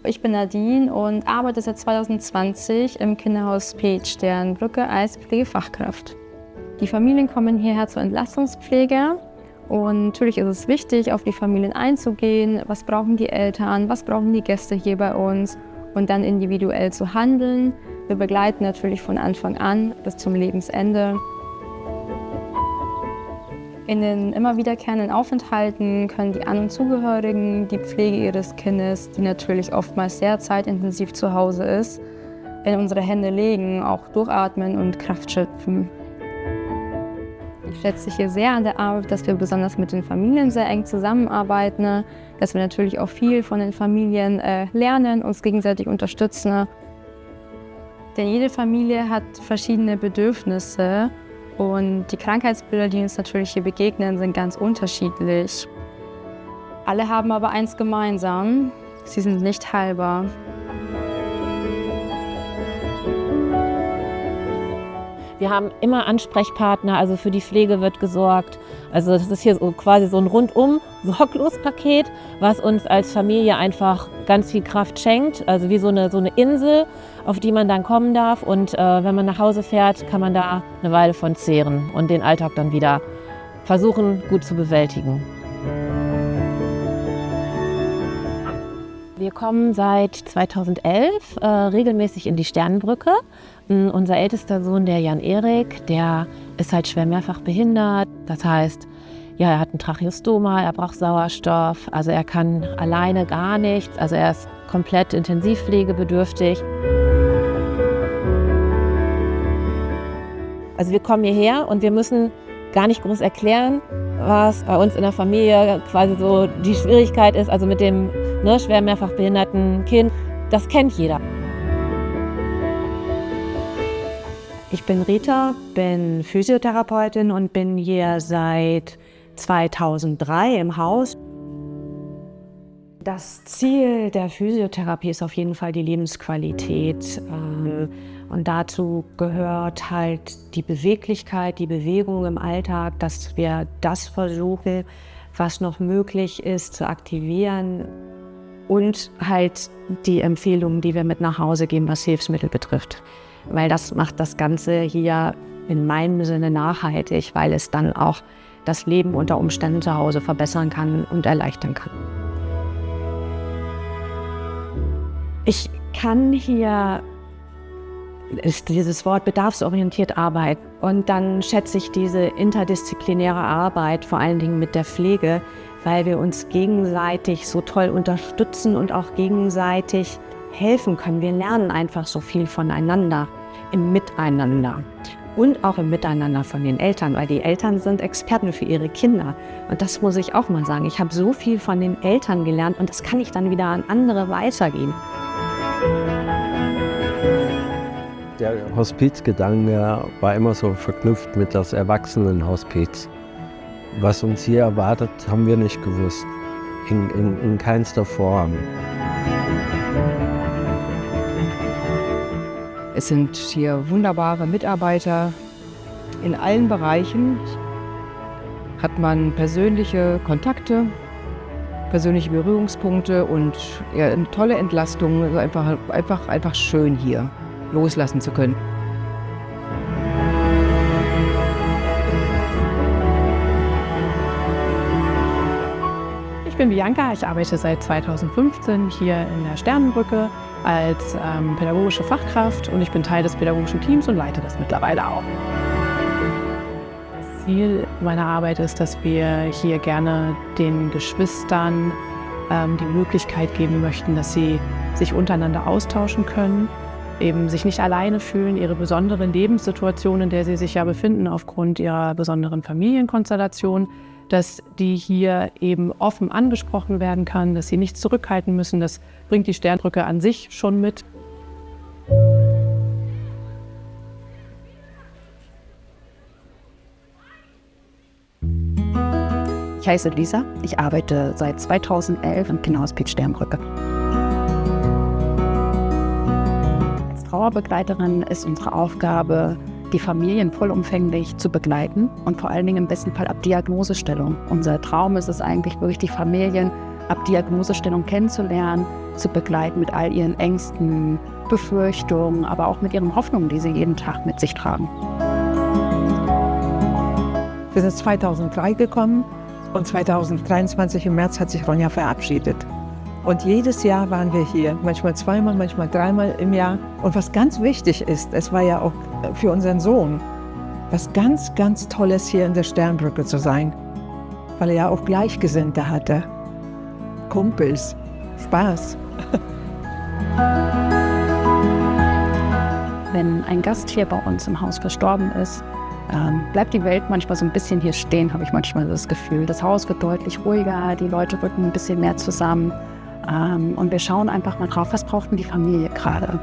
Ich bin Nadine und arbeite seit 2020 im Kinderhospiz Sternbrücke als Pflegefachkraft. Die Familien kommen hierher zur Entlastungspflege und natürlich ist es wichtig, auf die Familien einzugehen. Was brauchen die Eltern, was brauchen die Gäste hier bei uns und dann individuell zu handeln. Wir begleiten natürlich von Anfang an bis zum Lebensende. In den immer wiederkehrenden Aufenthalten können die An- und Zugehörigen die Pflege ihres Kindes, die natürlich oftmals sehr zeitintensiv zu Hause ist, in unsere Hände legen, auch durchatmen und Kraft schöpfen. Ich schätze hier sehr an der Arbeit, dass wir besonders mit den Familien sehr eng zusammenarbeiten, dass wir natürlich auch viel von den Familien lernen, uns gegenseitig unterstützen. Denn jede Familie hat verschiedene Bedürfnisse. Und die Krankheitsbilder, die uns natürlich hier begegnen, sind ganz unterschiedlich. Alle haben aber eins gemeinsam: sie sind nicht heilbar. Wir haben immer Ansprechpartner, also für die Pflege wird gesorgt. Also das ist hier so quasi so ein rundum Sorglos-Paket, was uns als Familie einfach ganz viel Kraft schenkt. Also wie so eine Insel, auf die man dann kommen darf. Und wenn man nach Hause fährt, kann man da eine Weile von zehren und den Alltag dann wieder versuchen, gut zu bewältigen. Wir kommen seit 2011 regelmäßig in die Sternbrücke. Unser ältester Sohn, der Jan-Erik, der ist halt schwer mehrfach behindert. Das heißt, ja, er hat ein Tracheostoma, er braucht Sauerstoff, also er kann alleine gar nichts. Also er ist komplett intensivpflegebedürftig. Also wir kommen hierher und wir müssen gar nicht groß erklären, was bei uns in der Familie quasi so die Schwierigkeit ist, also mit dem schwer mehrfach behinderten Kind. Das kennt jeder. Ich bin Rita, bin Physiotherapeutin und bin hier seit 2003 im Haus. Das Ziel der Physiotherapie ist auf jeden Fall die Lebensqualität. Und dazu gehört halt die Beweglichkeit, die Bewegung im Alltag, dass wir das versuchen, was noch möglich ist, zu aktivieren. Und halt die Empfehlungen, die wir mit nach Hause geben, was Hilfsmittel betrifft. Weil das macht das Ganze hier in meinem Sinne nachhaltig, weil es dann auch das Leben unter Umständen zu Hause verbessern kann und erleichtern kann. Ich kann hier, ist dieses Wort bedarfsorientiert arbeiten, und dann schätze ich diese interdisziplinäre Arbeit, vor allen Dingen mit der Pflege, weil wir uns gegenseitig so toll unterstützen und auch gegenseitig helfen können. Wir lernen einfach so viel voneinander, im Miteinander und auch im Miteinander von den Eltern, weil die Eltern sind Experten für ihre Kinder. Und das muss ich auch mal sagen. Ich habe so viel von den Eltern gelernt und das kann ich dann wieder an andere weitergeben. Der Hospizgedanke war immer so verknüpft mit das Erwachsenenhospiz. Was uns hier erwartet, haben wir nicht gewusst. In keinster Form. Es sind hier wunderbare Mitarbeiter in allen Bereichen. Hat man persönliche Kontakte, persönliche Berührungspunkte und ja, eine tolle Entlastung. Also einfach schön hier loslassen zu können. Ich bin Bianca, ich arbeite seit 2015 hier in der Sternbrücke als pädagogische Fachkraft und ich bin Teil des pädagogischen Teams und leite das mittlerweile auch. Das Ziel meiner Arbeit ist, dass wir hier gerne den Geschwistern die Möglichkeit geben möchten, dass sie sich untereinander austauschen können, eben sich nicht alleine fühlen, ihre besondere Lebenssituation, in der sie sich ja befinden, aufgrund ihrer besonderen Familienkonstellation, dass die hier eben offen angesprochen werden kann, dass sie nichts zurückhalten müssen. Das bringt die Sternbrücke an sich schon mit. Ich heiße Lisa, ich arbeite seit 2011 im Kinderhospiz Sternbrücke. Als Trauerbegleiterin ist unsere Aufgabe, die Familien vollumfänglich zu begleiten und vor allen Dingen im besten Fall ab Diagnosestellung. Unser Traum ist es eigentlich wirklich, die Familien ab Diagnosestellung kennenzulernen, zu begleiten mit all ihren Ängsten, Befürchtungen, aber auch mit ihren Hoffnungen, die sie jeden Tag mit sich tragen. Wir sind 2003 gekommen und 2023 im März hat sich Ronja verabschiedet. Und jedes Jahr waren wir hier, manchmal zweimal, manchmal dreimal im Jahr. Und was ganz wichtig ist, es war ja auch für unseren Sohn was ganz, ganz Tolles, hier in der Sternbrücke zu sein, weil er ja auch Gleichgesinnte hatte, Kumpels, Spaß. Wenn ein Gast hier bei uns im Haus verstorben ist, bleibt die Welt manchmal so ein bisschen hier stehen, habe ich manchmal das Gefühl. Das Haus wird deutlich ruhiger, die Leute rücken ein bisschen mehr zusammen und wir schauen einfach mal drauf, was braucht denn die Familie gerade.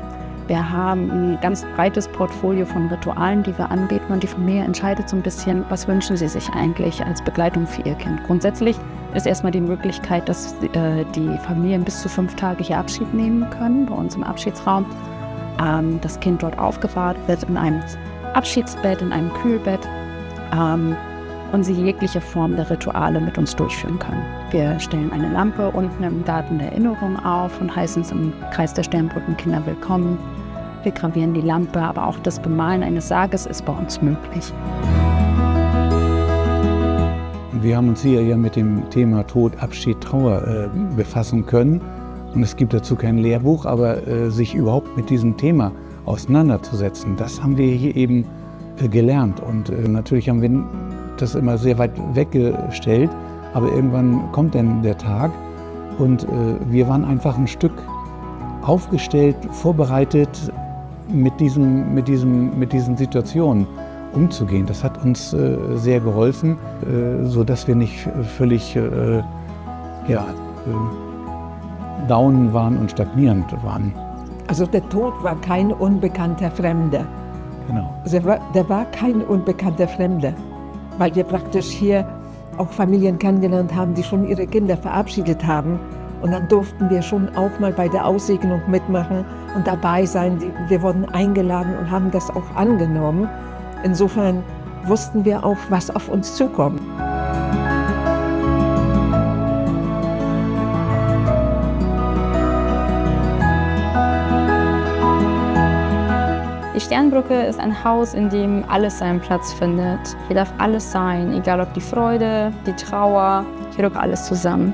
Wir haben ein ganz breites Portfolio von Ritualen, die wir anbieten und die Familie entscheidet so ein bisschen, was wünschen sie sich eigentlich als Begleitung für ihr Kind. Grundsätzlich ist erstmal die Möglichkeit, dass die Familien bis zu 5 Tage hier Abschied nehmen können bei uns im Abschiedsraum. Das Kind dort aufgebahrt wird in einem Abschiedsbett, in einem Kühlbett und sie jegliche Form der Rituale mit uns durchführen können. Wir stellen eine Lampe unten im Garten der Erinnerung auf und heißen es im Kreis der Sternbrückenkinder willkommen. Wir gravieren die Lampe, aber auch das Bemalen eines Sarges ist bei uns möglich. Wir haben uns hier ja mit dem Thema Tod, Abschied, Trauer befassen können. Und es gibt dazu kein Lehrbuch, aber sich überhaupt mit diesem Thema auseinanderzusetzen, das haben wir hier eben gelernt. Und natürlich haben wir das immer sehr weit weggestellt, aber irgendwann kommt dann der Tag und wir waren einfach ein Stück aufgestellt, vorbereitet, mit diesen Situationen umzugehen. Das hat uns sehr geholfen, sodass wir nicht völlig down waren und stagnierend waren. Also der Tod war kein unbekannter Fremder. Genau. Der war kein unbekannter Fremder, weil wir praktisch hier auch Familien kennengelernt haben, die schon ihre Kinder verabschiedet haben. Und dann durften wir schon auch mal bei der Aussegnung mitmachen und dabei sein. Wir wurden eingeladen und haben das auch angenommen. Insofern wussten wir auch, was auf uns zukommt. Die Sternbrücke ist ein Haus, in dem alles seinen Platz findet. Hier darf alles sein, egal ob die Freude, die Trauer, hier rückt alles zusammen.